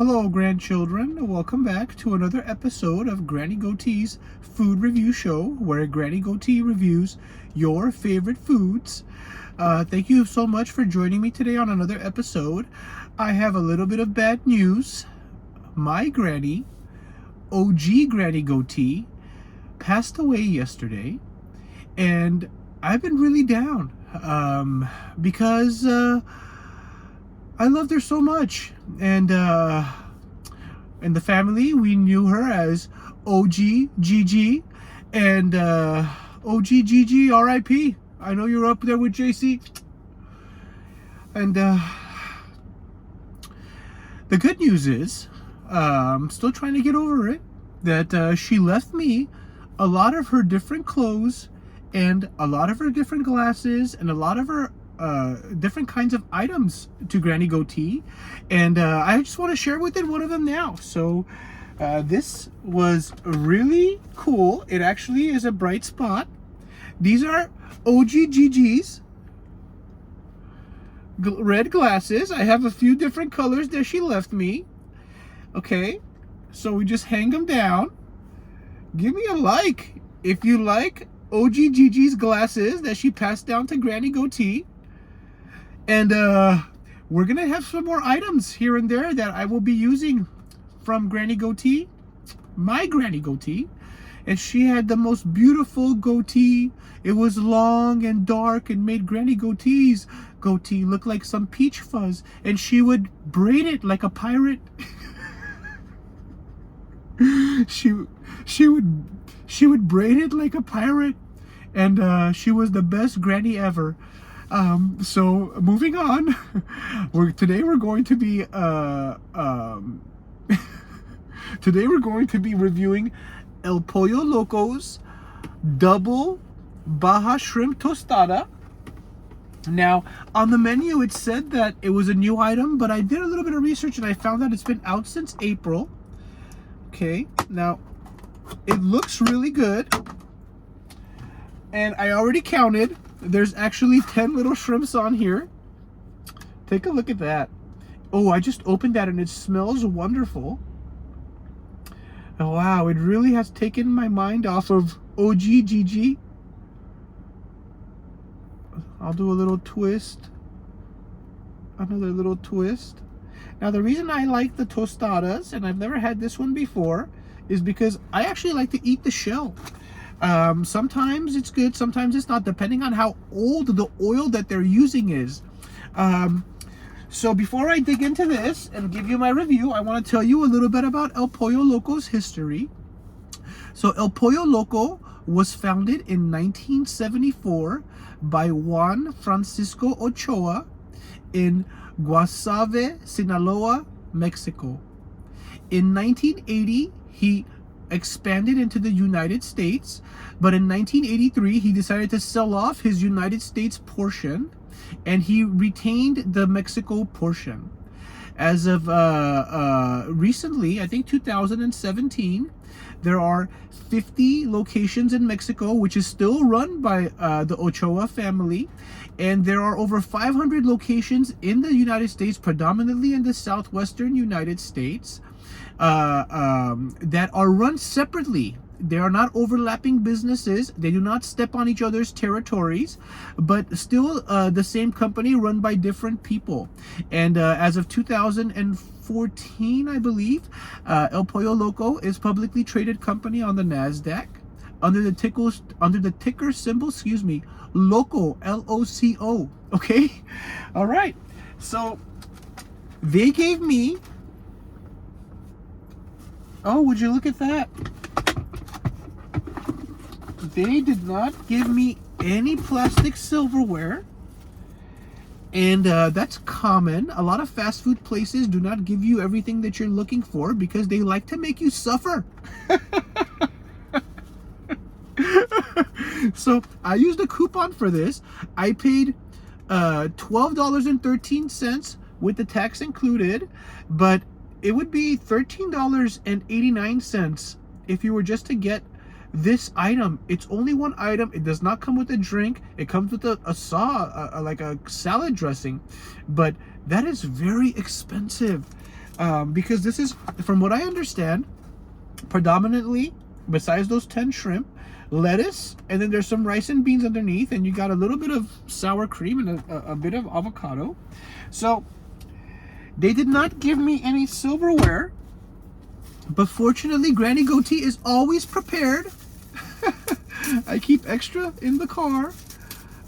Hello, grandchildren. Welcome back to another episode of Granny Goatee's Food Review Show, where Granny Goatee reviews your favorite foods. Thank you so much for joining me today on another episode. I have a little bit of bad news. My granny, OG Granny Goatee, passed away yesterday, and I've been really down because I loved her so much, and in the family we knew her as OG Gigi, and OG Gigi RIP. I know you're up there with JC, and the good news is I'm still trying to get over it, that she left me a lot of her different clothes and a lot of her different glasses and a lot of her different kinds of items to Granny Goatee, and I just want to share with it one of them now. So this was really cool. It actually is a bright spot. These are OG Gigi's red glasses. I have a few different colors that she left me. Okay, so we just hang them down. Give me a like if you like OG Gigi's glasses that she passed down to Granny Goatee. And we're gonna have some more items here and there that I will be using from Granny Goatee, my Granny Goatee. And she had the most beautiful goatee. It was long and dark and made Granny Goatee's goatee look like some peach fuzz. And she would braid it like a pirate. she would braid it like a pirate, and she was the best granny ever. So moving on, today we're going to be reviewing El Pollo Loco's double Baja shrimp tostada. Now, on the menu it said that it was a new item, but I did a little bit of research and I found that it's been out since April. Okay, now it looks really good, and I already counted. There's actually 10 little shrimps on here. Take a look at that. Oh, I just opened that and it smells wonderful. Oh, wow, it really has taken my mind off of OG Gigi. I'll do a little twist. Another little twist. Now, the reason I like the tostadas, and I've never had this one before, is because I actually like to eat the shell. Sometimes it's good, sometimes it's not, depending on how old the oil that they're using is. So before I dig into this and give you my review, I want to tell you a little bit about El Pollo Loco's history. So El Pollo Loco was founded in 1974 by Juan Francisco Ochoa in Guasave, Sinaloa, Mexico. In 1980, he expanded into the United States, but in 1983 he decided to sell off his United States portion, and he retained the Mexico portion. As of recently, I think 2017, there are 50 locations in Mexico, which is still run by the Ochoa family, and there are over 500 locations in the United States, predominantly in the southwestern United States, that are run separately. They are not overlapping businesses. They do not step on each other's territories, but still the same company run by different people. And as of 2014, I believe, El Pollo Loco is publicly traded company on the NASDAQ under the ticker symbol, Loco, L-O-C-O. Okay, all right. So they gave me. Oh, would you look at that? They did not give me any plastic silverware, and that's common. A lot of fast food places do not give you everything that you're looking for because they like to make you suffer. So I used a coupon for this. I paid $12.13 with the tax included, but it would be $13.89 if you were just to get this item. It's only one item. It does not come with a drink. It comes with a like a salad dressing, but that is very expensive. because this is, from what I understand, predominantly, besides those 10 shrimp, lettuce, and then there's some rice and beans underneath, and you got a little bit of sour cream and a bit of avocado. So they did not give me any silverware, but fortunately Granny Goatee is always prepared. I keep extra in the car.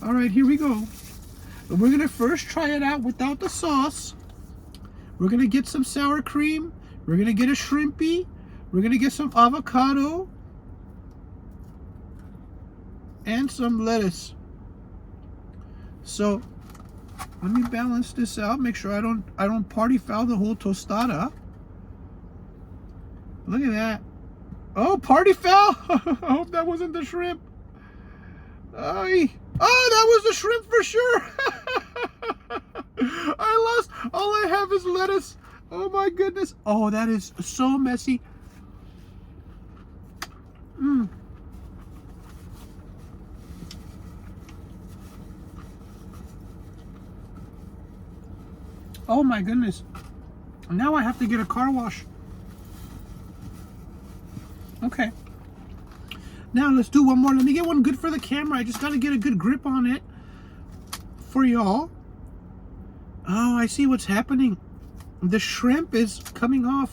All right, here we go. We're gonna first try it out without the sauce. We're gonna get some sour cream. We're gonna get a shrimpy. We're gonna get some avocado and some lettuce. So let me balance this out. Make sure I don't party foul the whole tostada. Look at that. Oh, party foul! I hope that wasn't the shrimp. Oh, that was the shrimp for sure. I lost. All I have is lettuce. Oh my goodness. Oh, that is so messy. Oh my goodness. Now I have to get a car wash. Okay. Now let's do one more. Let me get one good for the camera. I just got to get a good grip on it for y'all. Oh, I see what's happening. The shrimp is coming off.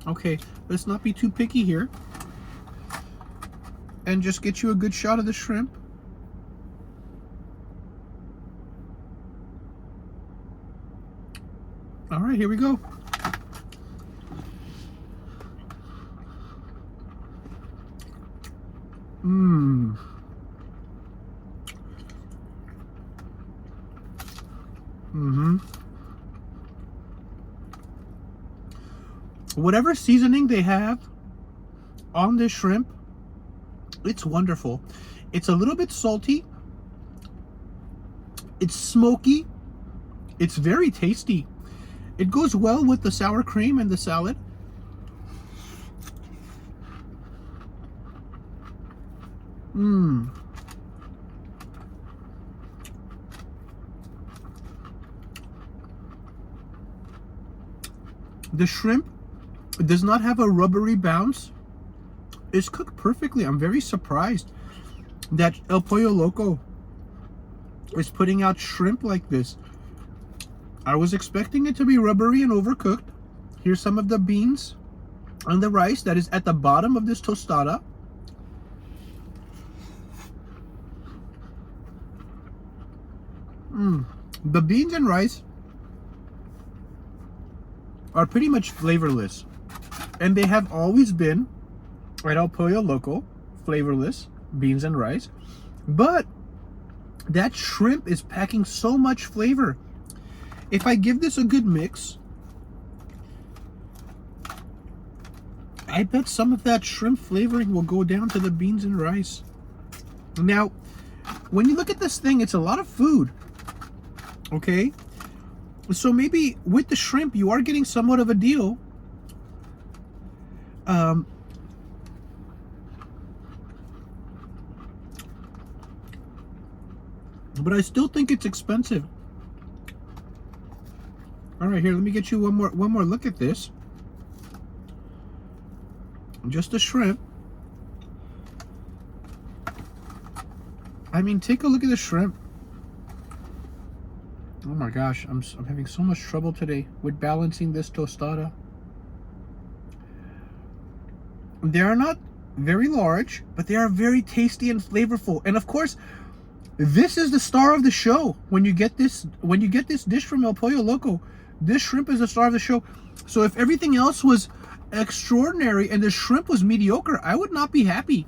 Okay, let's not be too picky here. And just get you a good shot of the shrimp. All right, here we go. Whatever seasoning they have on this shrimp, it's wonderful. It's a little bit salty. It's smoky. It's very tasty. It goes well with the sour cream and the salad. The shrimp does not have a rubbery bounce. It's cooked perfectly. I'm very surprised that El Pollo Loco is putting out shrimp like this. I was expecting it to be rubbery and overcooked. Here's some of the beans and the rice that is at the bottom of this tostada. The beans and rice are pretty much flavorless, and they have always been at El Pollo Loco, flavorless beans and rice. But that shrimp is packing so much flavor. If I give this a good mix, I bet some of that shrimp flavoring will go down to the beans and rice. Now, when you look at this thing, it's a lot of food. Okay? So maybe with the shrimp, you are getting somewhat of a deal. But I still think it's expensive. All right, here, let me get you one more look at this. Just the shrimp. I mean, take a look at the shrimp. Oh my gosh, I'm having so much trouble today with balancing this tostada. They are not very large, but they are very tasty and flavorful. And of course, this is the star of the show. When you get this dish from El Pollo Loco, this shrimp is the star of the show. So if everything else was extraordinary and the shrimp was mediocre, I would not be happy.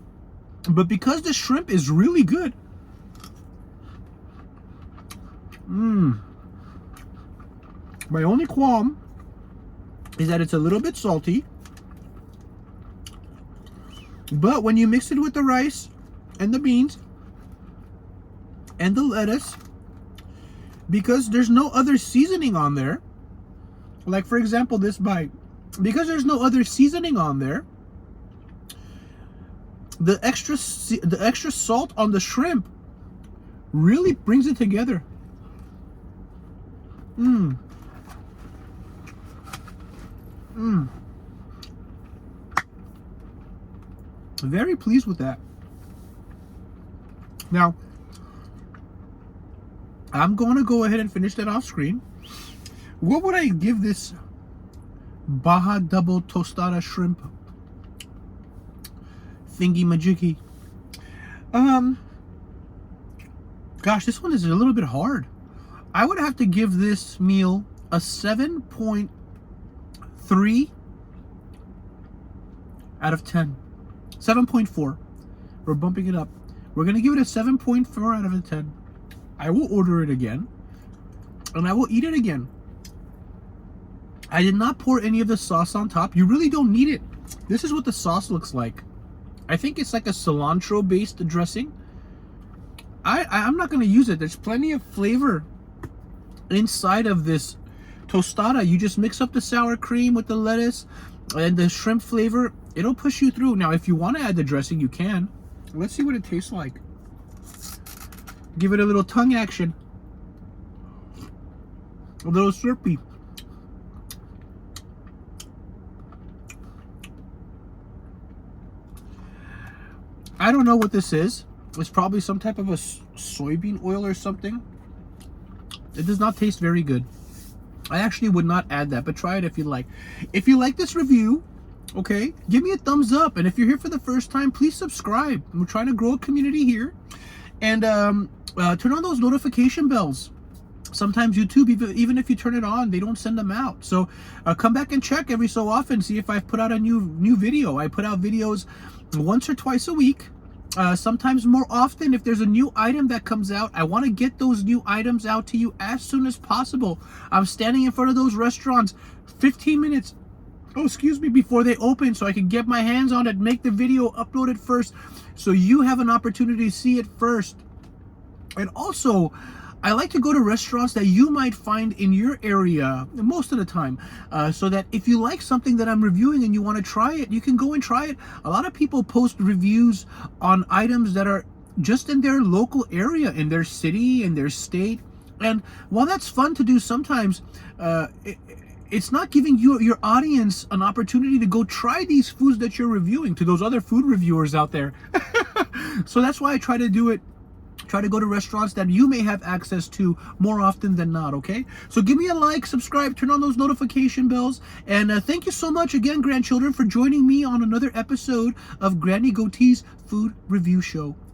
But because the shrimp is really good, my only qualm is that it's a little bit salty. But when you mix it with the rice and the beans and the lettuce, because there's no other seasoning on there, like for example this bite, because there's no other seasoning on there, the extra salt on the shrimp really brings it together. Very pleased with that. Now, I'm going to go ahead and finish that off screen. What would I give this Baja double tostada shrimp thingy majiggy? Gosh, this one is a little bit hard. I would have to give this meal a 7.3 out of 10. 7.4. We're bumping it up. We're going to give it a 7.4 out of a 10. I will order it again, and I will eat it again. I did not pour any of the sauce on top. You really don't need it. This is what the sauce looks like. I think it's like a cilantro-based dressing. I'm not going to use it. There's plenty of flavor inside of this tostada. You just mix up the sour cream with the lettuce and the shrimp flavor. It'll push you through. Now, if you want to add the dressing, you can. Let's see what it tastes like. Give it a little tongue action. A little slurpy. I don't know what this is. It's probably some type of a soybean oil or something. It does not taste very good. I actually would not add that, but try it if you like. If you like this review, okay, give me a thumbs up. And if you're here for the first time, please subscribe. We're trying to grow a community here. And turn on those notification bells. Sometimes YouTube, even if you turn it on, they don't send them out. So come back and check every so often, see if I've put out a new video. I put out videos once or twice a week. Sometimes more often if there's a new item that comes out. I want to get those new items out to you as soon as possible. I'm standing in front of those restaurants 15 minutes, before they open, so I can get my hands on it, make the video, upload it first, so you have an opportunity to see it first. And also, I like to go to restaurants that you might find in your area most of the time, so that if you like something that I'm reviewing and you want to try it, you can go and try it. A lot of people post reviews on items that are just in their local area, in their city, in their state. And while that's fun to do sometimes, it's not giving your audience an opportunity to go try these foods that you're reviewing, to those other food reviewers out there. So that's why I try to do it. Try to go to restaurants that you may have access to more often than not, okay? So give me a like, subscribe, turn on those notification bells, and thank you so much again, grandchildren, for joining me on another episode of Granny Goatee's Food Review Show.